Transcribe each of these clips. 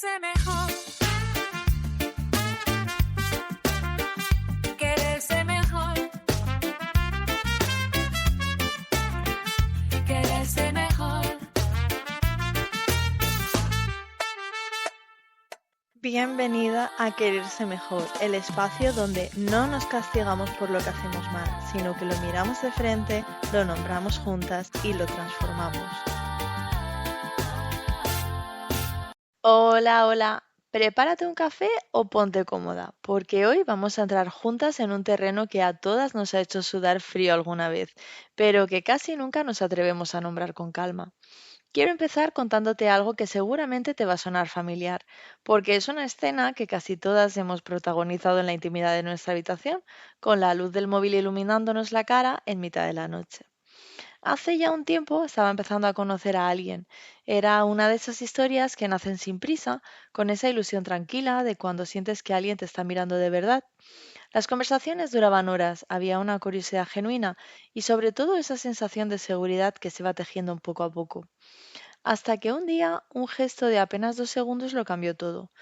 Quererse mejor. Quererse mejor. Quererse mejor. Bienvenida a Quererse Mejor, el espacio donde no nos castigamos por lo que hacemos mal, sino que lo miramos de frente, lo nombramos juntas y lo transformamos. Hola, hola. Prepárate un café o ponte cómoda, porque hoy vamos a entrar juntas en un terreno que a todas nos ha hecho sudar frío alguna vez, pero que casi nunca nos atrevemos a nombrar con calma. Quiero empezar contándote algo que seguramente te va a sonar familiar, porque es una escena que casi todas hemos protagonizado en la intimidad de nuestra habitación, con la luz del móvil iluminándonos la cara en mitad de la noche. Hace ya un tiempo estaba empezando a conocer a alguien. Era una de esas historias que nacen sin prisa, con esa ilusión tranquila de cuando sientes que alguien te está mirando de verdad. Las conversaciones duraban horas, había una curiosidad genuina y sobre todo esa sensación de seguridad que se va tejiendo un poco a poco. Hasta que un día un gesto de apenas 2 segundos lo cambió todo.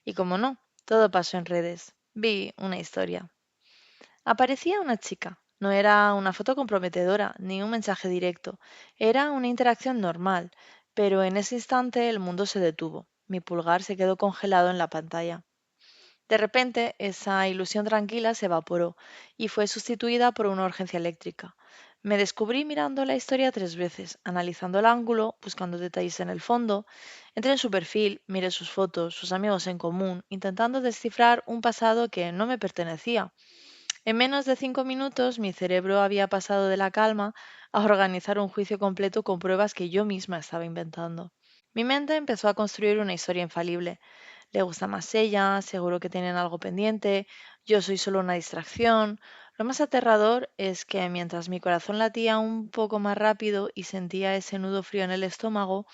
Y como no, todo pasó en redes. Vi una historia. Aparecía una chica. No era una foto comprometedora ni un mensaje directo. Era una interacción normal. Pero en ese instante el mundo se detuvo. Mi pulgar se quedó congelado en la pantalla. De repente, esa ilusión tranquila se evaporó y fue sustituida por una urgencia eléctrica. Me descubrí mirando la historia 3 veces, analizando el ángulo, buscando detalles en el fondo. Entré en su perfil, miré sus fotos, sus amigos en común, intentando descifrar un pasado que no me pertenecía. En menos de 5 minutos, mi cerebro había pasado de la calma a organizar un juicio completo con pruebas que yo misma estaba inventando. Mi mente empezó a construir una historia infalible. Le gusta más ella, seguro que tienen algo pendiente, yo soy solo una distracción. Lo más aterrador es que mientras mi corazón latía un poco más rápido y sentía ese nudo frío en el estómago,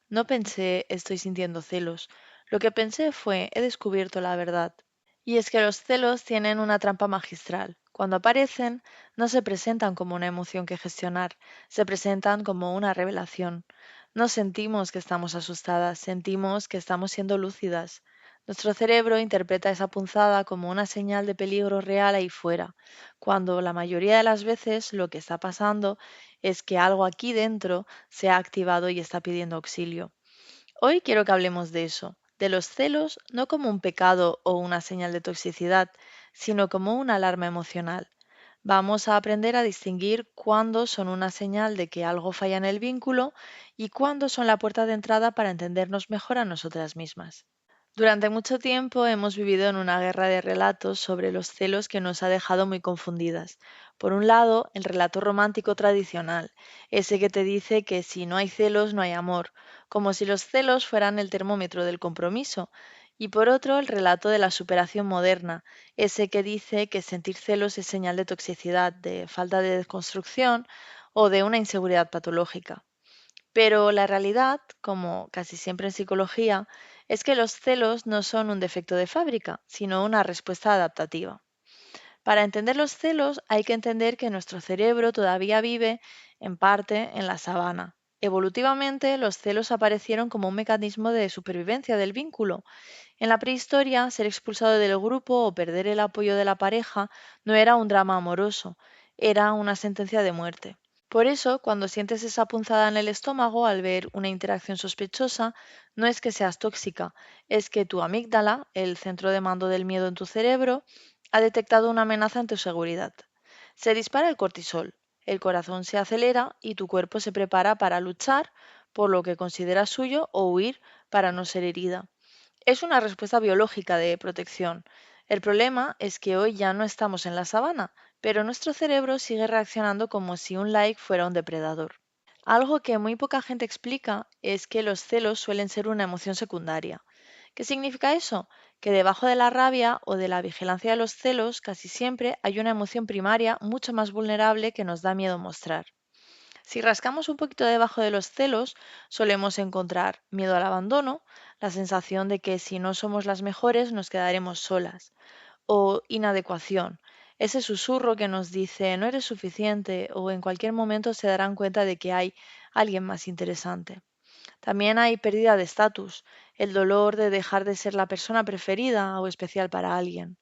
no pensé estoy sintiendo celos. Lo que pensé fue he descubierto la verdad. Y es que los celos tienen una trampa magistral. Cuando aparecen, no se presentan como una emoción que gestionar, se presentan como una revelación. No sentimos que estamos asustadas, sentimos que estamos siendo lúcidas. Nuestro cerebro interpreta esa punzada como una señal de peligro real ahí fuera, cuando la mayoría de las veces lo que está pasando es que algo aquí dentro se ha activado y está pidiendo auxilio. Hoy quiero que hablemos de eso, de los celos no como un pecado o una señal de toxicidad, sino como una alarma emocional. Vamos a aprender a distinguir cuándo son una señal de que algo falla en el vínculo y cuándo son la puerta de entrada para entendernos mejor a nosotras mismas. Durante mucho tiempo hemos vivido en una guerra de relatos sobre los celos que nos ha dejado muy confundidas. Por un lado, el relato romántico tradicional, ese que te dice que si no hay celos no hay amor, como si los celos fueran el termómetro del compromiso. Y por otro, el relato de la superación moderna, ese que dice que sentir celos es señal de toxicidad, de falta de desconstrucción o de una inseguridad patológica. Pero la realidad, como casi siempre en psicología, es que los celos no son un defecto de fábrica, sino una respuesta adaptativa. Para entender los celos hay que entender que nuestro cerebro todavía vive, en parte, en la sabana. Evolutivamente, los celos aparecieron como un mecanismo de supervivencia del vínculo. En la prehistoria, ser expulsado del grupo o perder el apoyo de la pareja no era un drama amoroso, era una sentencia de muerte. Por eso, cuando sientes esa punzada en el estómago al ver una interacción sospechosa, no es que seas tóxica, es que tu amígdala, el centro de mando del miedo en tu cerebro, ha detectado una amenaza en tu seguridad. Se dispara el cortisol, el corazón se acelera y tu cuerpo se prepara para luchar por lo que consideras suyo o huir para no ser herida. Es una respuesta biológica de protección. El problema es que hoy ya no estamos en la sabana, pero nuestro cerebro sigue reaccionando como si un like fuera un depredador. Algo que muy poca gente explica es que los celos suelen ser una emoción secundaria. ¿Qué significa eso? Que debajo de la rabia o de la vigilancia de los celos casi siempre hay una emoción primaria mucho más vulnerable que nos da miedo mostrar. Si rascamos un poquito debajo de los celos, solemos encontrar miedo al abandono, la sensación de que si no somos las mejores nos quedaremos solas, o inadecuación, ese susurro que nos dice no eres suficiente o en cualquier momento se darán cuenta de que hay alguien más interesante. También hay pérdida de estatus, el dolor de dejar de ser la persona preferida o especial para alguien.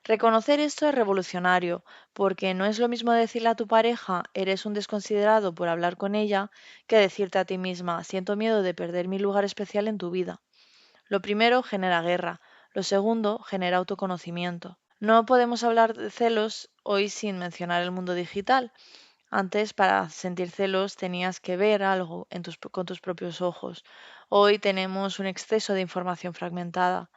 Reconocer esto es revolucionario, porque no es lo mismo decirle a tu pareja, eres un desconsiderado por hablar con ella, que decirte a ti misma, siento miedo de perder mi lugar especial en tu vida. Lo primero genera guerra, lo segundo genera autoconocimiento. No podemos hablar de celos hoy sin mencionar el mundo digital. Antes, para sentir celos, tenías que ver algo con tus propios ojos. Hoy tenemos un exceso de información fragmentada.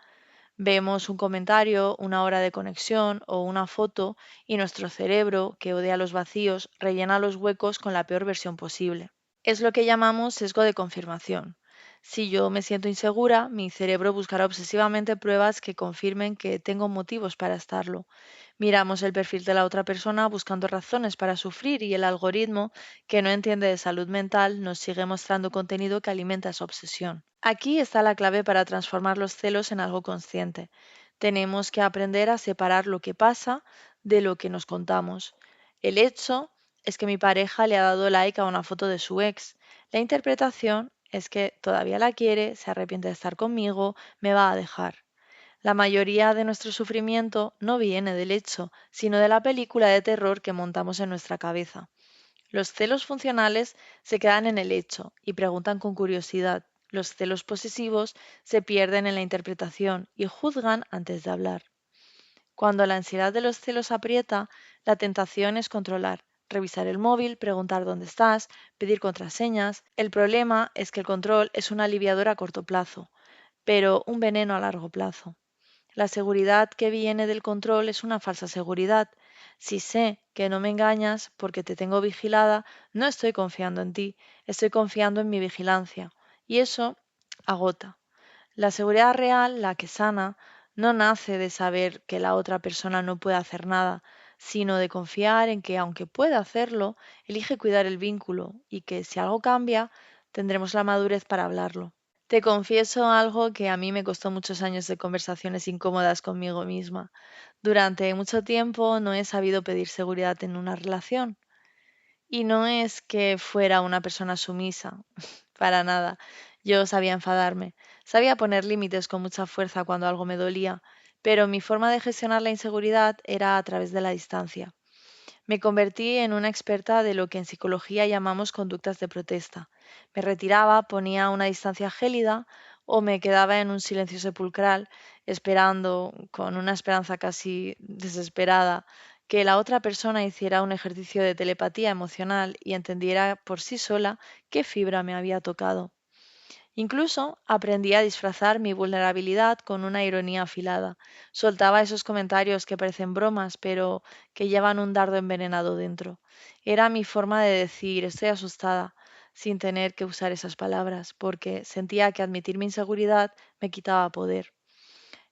Vemos un comentario, una hora de conexión o una foto y nuestro cerebro, que odia los vacíos, rellena los huecos con la peor versión posible. Es lo que llamamos sesgo de confirmación. Si yo me siento insegura, mi cerebro buscará obsesivamente pruebas que confirmen que tengo motivos para estarlo. Miramos el perfil de la otra persona buscando razones para sufrir y el algoritmo, que no entiende de salud mental, nos sigue mostrando contenido que alimenta esa obsesión. Aquí está la clave para transformar los celos en algo consciente. Tenemos que aprender a separar lo que pasa de lo que nos contamos. El hecho es que mi pareja le ha dado like a una foto de su ex. La interpretación es que todavía la quiere, se arrepiente de estar conmigo, me va a dejar. La mayoría de nuestro sufrimiento no viene del hecho, sino de la película de terror que montamos en nuestra cabeza. Los celos funcionales se quedan en el hecho y preguntan con curiosidad. Los celos posesivos se pierden en la interpretación y juzgan antes de hablar. Cuando la ansiedad de los celos aprieta, la tentación es controlar, revisar el móvil, preguntar dónde estás, pedir contraseñas. El problema es que el control es un aliviador a corto plazo, pero un veneno a largo plazo. La seguridad que viene del control es una falsa seguridad. Si sé que no me engañas porque te tengo vigilada, no estoy confiando en ti, estoy confiando en mi vigilancia. Y eso agota. La seguridad real, la que sana, no nace de saber que la otra persona no puede hacer nada, sino de confiar en que, aunque pueda hacerlo, elige cuidar el vínculo y que si algo cambia, tendremos la madurez para hablarlo. Te confieso algo que a mí me costó muchos años de conversaciones incómodas conmigo misma. Durante mucho tiempo no he sabido pedir seguridad en una relación. Y no es que fuera una persona sumisa, para nada. Yo sabía enfadarme, sabía poner límites con mucha fuerza cuando algo me dolía, pero mi forma de gestionar la inseguridad era a través de la distancia. Me convertí en una experta de lo que en psicología llamamos conductas de protesta. Me retiraba, ponía una distancia gélida o me quedaba en un silencio sepulcral, esperando, con una esperanza casi desesperada, que la otra persona hiciera un ejercicio de telepatía emocional y entendiera por sí sola qué fibra me había tocado. Incluso aprendí a disfrazar mi vulnerabilidad con una ironía afilada. Soltaba esos comentarios que parecen bromas, pero que llevan un dardo envenenado dentro. Era mi forma de decir estoy asustada, sin tener que usar esas palabras, porque sentía que admitir mi inseguridad me quitaba poder.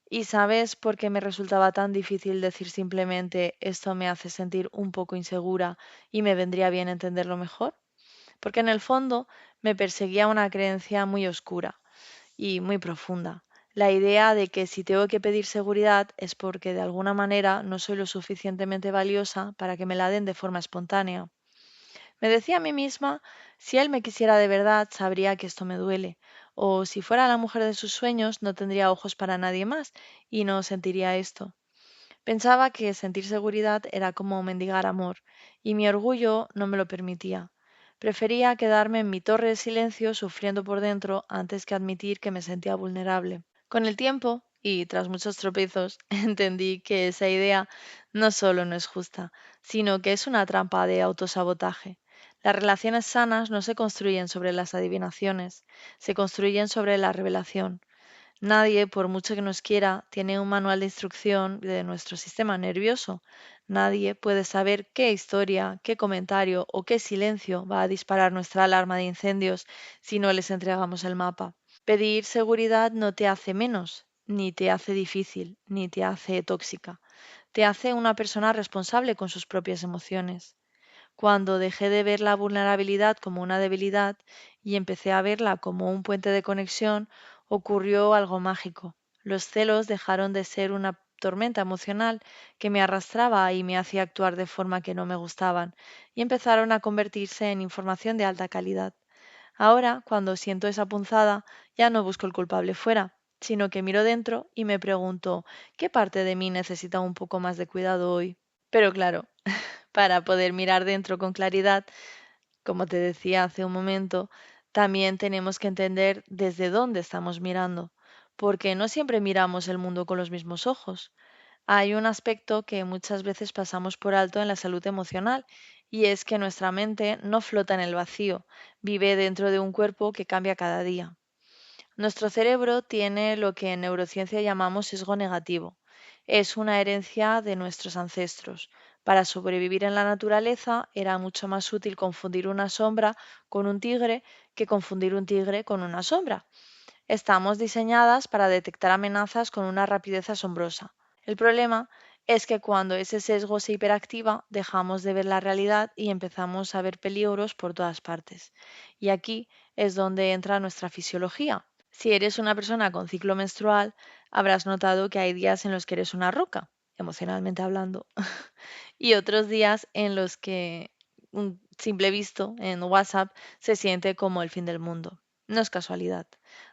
¿Y sabes por qué me resultaba tan difícil decir simplemente esto me hace sentir un poco insegura y me vendría bien entenderlo mejor? Porque en el fondo me perseguía una creencia muy oscura y muy profunda. La idea de que si tengo que pedir seguridad es porque de alguna manera no soy lo suficientemente valiosa para que me la den de forma espontánea. Me decía a mí misma, si él me quisiera de verdad, sabría que esto me duele, o si fuera la mujer de sus sueños, no tendría ojos para nadie más y no sentiría esto. Pensaba que sentir seguridad era como mendigar amor, y mi orgullo no me lo permitía. Prefería quedarme en mi torre de silencio sufriendo por dentro antes que admitir que me sentía vulnerable. Con el tiempo, y tras muchos tropiezos, entendí que esa idea no solo no es justa, sino que es una trampa de autosabotaje. Las relaciones sanas no se construyen sobre las adivinaciones, se construyen sobre la revelación. Nadie, por mucho que nos quiera, tiene un manual de instrucción de nuestro sistema nervioso. Nadie puede saber qué historia, qué comentario o qué silencio va a disparar nuestra alarma de incendios si no les entregamos el mapa. Pedir seguridad no te hace menos, ni te hace difícil, ni te hace tóxica. Te hace una persona responsable con sus propias emociones. Cuando dejé de ver la vulnerabilidad como una debilidad y empecé a verla como un puente de conexión, ocurrió algo mágico. Los celos dejaron de ser una tormenta emocional que me arrastraba y me hacía actuar de forma que no me gustaban, y empezaron a convertirse en información de alta calidad. Ahora, cuando siento esa punzada, ya no busco el culpable fuera, sino que miro dentro y me pregunto, ¿qué parte de mí necesita un poco más de cuidado hoy? Pero claro, para poder mirar dentro con claridad, como te decía hace un momento, también tenemos que entender desde dónde estamos mirando, porque no siempre miramos el mundo con los mismos ojos. Hay un aspecto que muchas veces pasamos por alto en la salud emocional, y es que nuestra mente no flota en el vacío, vive dentro de un cuerpo que cambia cada día. Nuestro cerebro tiene lo que en neurociencia llamamos sesgo negativo. Es una herencia de nuestros ancestros. Para sobrevivir en la naturaleza era mucho más útil confundir una sombra con un tigre que confundir un tigre con una sombra. Estamos diseñadas para detectar amenazas con una rapidez asombrosa. El problema es que cuando ese sesgo se hiperactiva, dejamos de ver la realidad y empezamos a ver peligros por todas partes. Y aquí es donde entra nuestra fisiología. Si eres una persona con ciclo menstrual, habrás notado que hay días en los que eres una roca, emocionalmente hablando, y otros días en los que un simple visto en WhatsApp se siente como el fin del mundo. No es casualidad.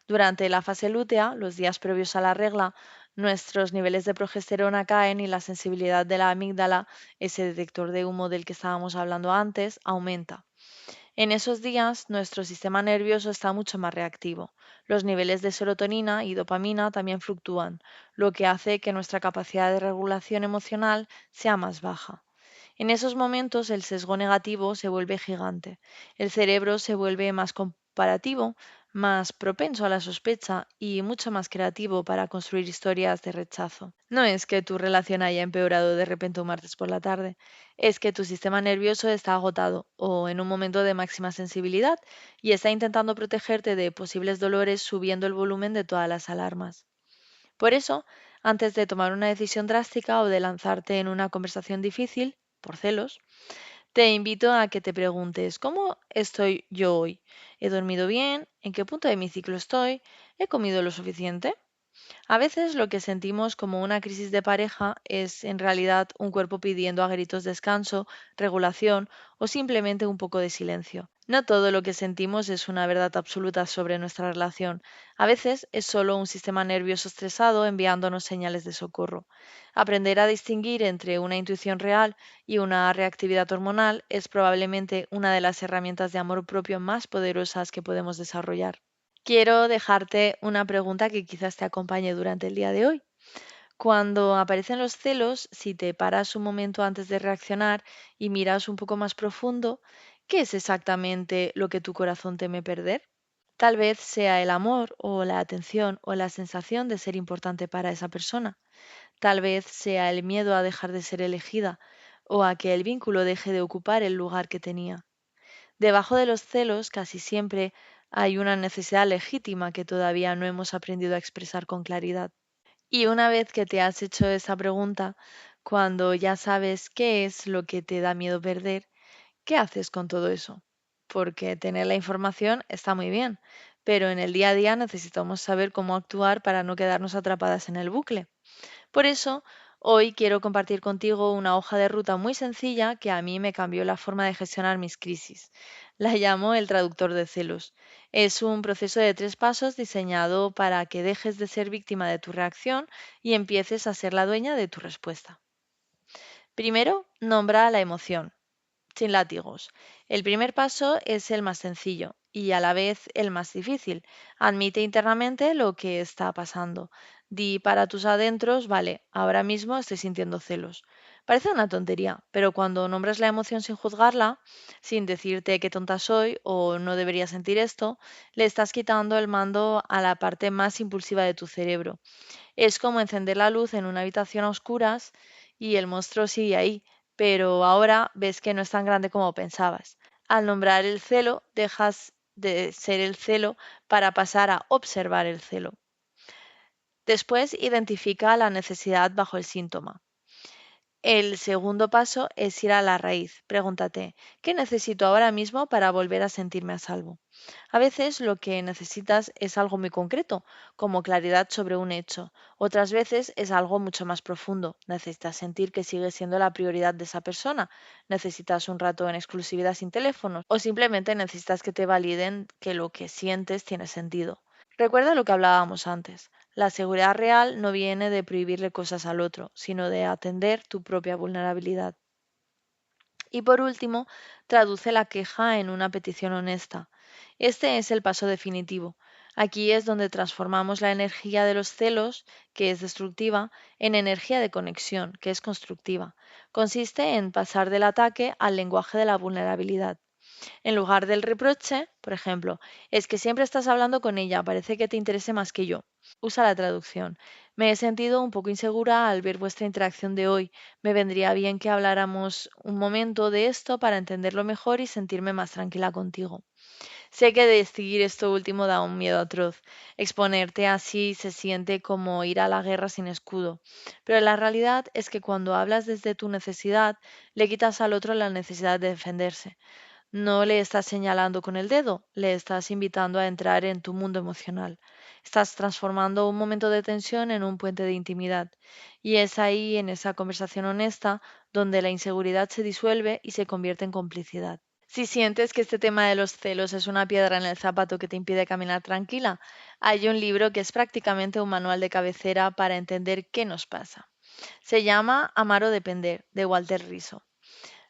Durante la fase lútea, los días previos a la regla, nuestros niveles de progesterona caen y la sensibilidad de la amígdala, ese detector de humo del que estábamos hablando antes, aumenta. En esos días, nuestro sistema nervioso está mucho más reactivo. Los niveles de serotonina y dopamina también fluctúan, lo que hace que nuestra capacidad de regulación emocional sea más baja. En esos momentos el sesgo negativo se vuelve gigante. El cerebro se vuelve más comparativo, más propenso a la sospecha y mucho más creativo para construir historias de rechazo. No es que tu relación haya empeorado de repente un martes por la tarde, es que tu sistema nervioso está agotado o en un momento de máxima sensibilidad y está intentando protegerte de posibles dolores subiendo el volumen de todas las alarmas. Por eso, antes de tomar una decisión drástica o de lanzarte en una conversación difícil, por celos, te invito a que te preguntes, ¿cómo estoy yo hoy? ¿He dormido bien? ¿En qué punto de mi ciclo estoy? ¿He comido lo suficiente? A veces lo que sentimos como una crisis de pareja es en realidad un cuerpo pidiendo a gritos descanso, regulación o simplemente un poco de silencio. No todo lo que sentimos es una verdad absoluta sobre nuestra relación. A veces es solo un sistema nervioso estresado enviándonos señales de socorro. Aprender a distinguir entre una intuición real y una reactividad hormonal es probablemente una de las herramientas de amor propio más poderosas que podemos desarrollar. Quiero dejarte una pregunta que quizás te acompañe durante el día de hoy. Cuando aparecen los celos, si te paras un momento antes de reaccionar y miras un poco más profundo, ¿qué es exactamente lo que tu corazón teme perder? Tal vez sea el amor o la atención o la sensación de ser importante para esa persona. Tal vez sea el miedo a dejar de ser elegida o a que el vínculo deje de ocupar el lugar que tenía. Debajo de los celos casi siempre hay una necesidad legítima que todavía no hemos aprendido a expresar con claridad. Y una vez que te has hecho esa pregunta, cuando ya sabes qué es lo que te da miedo perder, ¿qué haces con todo eso? Porque tener la información está muy bien, pero en el día a día necesitamos saber cómo actuar para no quedarnos atrapadas en el bucle. Por eso, hoy quiero compartir contigo una hoja de ruta muy sencilla que a mí me cambió la forma de gestionar mis crisis. La llamo el traductor de celos. Es un proceso de 3 pasos diseñado para que dejes de ser víctima de tu reacción y empieces a ser la dueña de tu respuesta. Primero, nombra la emoción sin látigos. El primer paso es el más sencillo y a la vez el más difícil. Admite internamente lo que está pasando. Di para tus adentros, vale, ahora mismo estoy sintiendo celos. Parece una tontería, pero cuando nombras la emoción sin juzgarla, sin decirte qué tonta soy o no debería sentir esto, le estás quitando el mando a la parte más impulsiva de tu cerebro. Es como encender la luz en una habitación a oscuras y el monstruo sigue ahí, pero ahora ves que no es tan grande como pensabas. Al nombrar el celo, dejas de ser el celo para pasar a observar el celo. Después, identifica la necesidad bajo el síntoma. El segundo paso es ir a la raíz. Pregúntate, ¿qué necesito ahora mismo para volver a sentirme a salvo? A veces lo que necesitas es algo muy concreto, como claridad sobre un hecho. Otras veces es algo mucho más profundo. Necesitas sentir que sigues siendo la prioridad de esa persona. Necesitas un rato en exclusividad sin teléfonos. O simplemente necesitas que te validen que lo que sientes tiene sentido. Recuerda lo que hablábamos antes. La seguridad real no viene de prohibirle cosas al otro, sino de atender tu propia vulnerabilidad. Y por último, traduce la queja en una petición honesta. Este es el paso definitivo. Aquí es donde transformamos la energía de los celos, que es destructiva, en energía de conexión, que es constructiva. Consiste en pasar del ataque al lenguaje de la vulnerabilidad. En lugar del reproche, por ejemplo, es que siempre estás hablando con ella, parece que te interese más que yo. Usa la traducción. Me he sentido un poco insegura al ver vuestra interacción de hoy. Me vendría bien que habláramos un momento de esto para entenderlo mejor y sentirme más tranquila contigo. Sé que decidir esto último da un miedo atroz. Exponerte así se siente como ir a la guerra sin escudo. Pero la realidad es que cuando hablas desde tu necesidad, le quitas al otro la necesidad de defenderse. No le estás señalando con el dedo, le estás invitando a entrar en tu mundo emocional. Estás transformando un momento de tensión en un puente de intimidad. Y es ahí, en esa conversación honesta, donde la inseguridad se disuelve y se convierte en complicidad. Si sientes que este tema de los celos es una piedra en el zapato que te impide caminar tranquila, hay un libro que es prácticamente un manual de cabecera para entender qué nos pasa. Se llama Amar o Depender, de Walter Rizzo.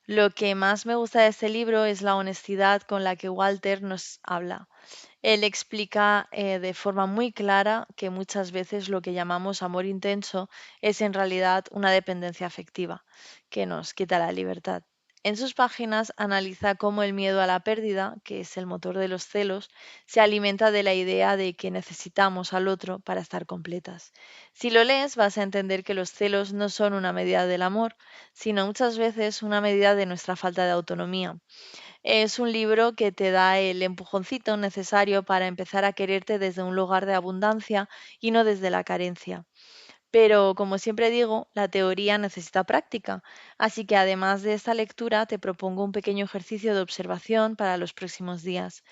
Lo que más me gusta de este libro es la honestidad con la que Walter nos habla. Él explica de forma muy clara que muchas veces lo que llamamos amor intenso es en realidad una dependencia afectiva que nos quita la libertad. En sus páginas analiza cómo el miedo a la pérdida, que es el motor de los celos, se alimenta de la idea de que necesitamos al otro para estar completas. Si lo lees, vas a entender que los celos no son una medida del amor, sino muchas veces una medida de nuestra falta de autonomía. Es un libro que te da el empujoncito necesario para empezar a quererte desde un lugar de abundancia y no desde la carencia. Pero, como siempre digo, la teoría necesita práctica, así que además de esta lectura te propongo un pequeño ejercicio de observación para los próximos días.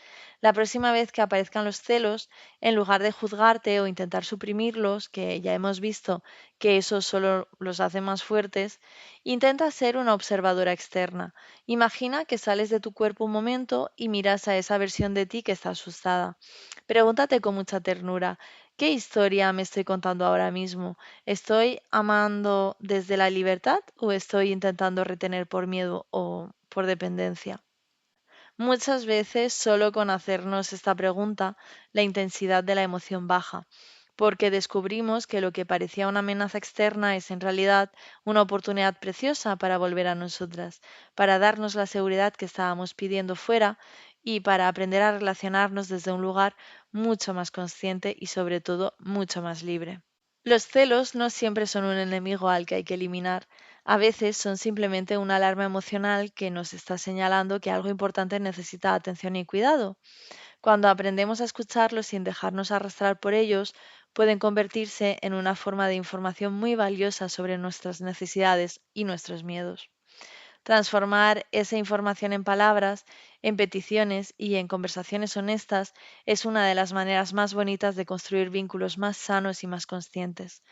La próxima vez que aparezcan los celos, en lugar de juzgarte o intentar suprimirlos, que ya hemos visto que eso solo los hace más fuertes, intenta ser una observadora externa. Imagina que sales de tu cuerpo un momento y miras a esa versión de ti que está asustada. Pregúntate con mucha ternura, ¿qué historia me estoy contando ahora mismo? ¿Estoy amando desde la libertad o estoy intentando retener por miedo o por dependencia? Muchas veces solo con hacernos esta pregunta, la intensidad de la emoción baja, porque descubrimos que lo que parecía una amenaza externa es en realidad una oportunidad preciosa para volver a nosotras, para darnos la seguridad que estábamos pidiendo fuera y para aprender a relacionarnos desde un lugar mucho más consciente y sobre todo mucho más libre. Los celos no siempre son un enemigo al que hay que eliminar. A veces son simplemente una alarma emocional que nos está señalando que algo importante necesita atención y cuidado. Cuando aprendemos a escucharlos sin dejarnos arrastrar por ellos, pueden convertirse en una forma de información muy valiosa sobre nuestras necesidades y nuestros miedos. Transformar esa información en palabras, en peticiones y en conversaciones honestas es una de las maneras más bonitas de construir vínculos más sanos y más conscientes,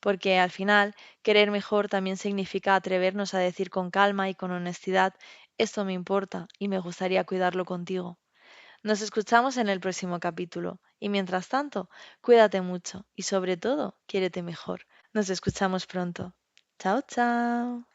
porque al final querer mejor también significa atrevernos a decir con calma y con honestidad, esto me importa y me gustaría cuidarlo contigo. Nos escuchamos en el próximo capítulo y mientras tanto, cuídate mucho y sobre todo, quiérete mejor. Nos escuchamos pronto. Chao, chao.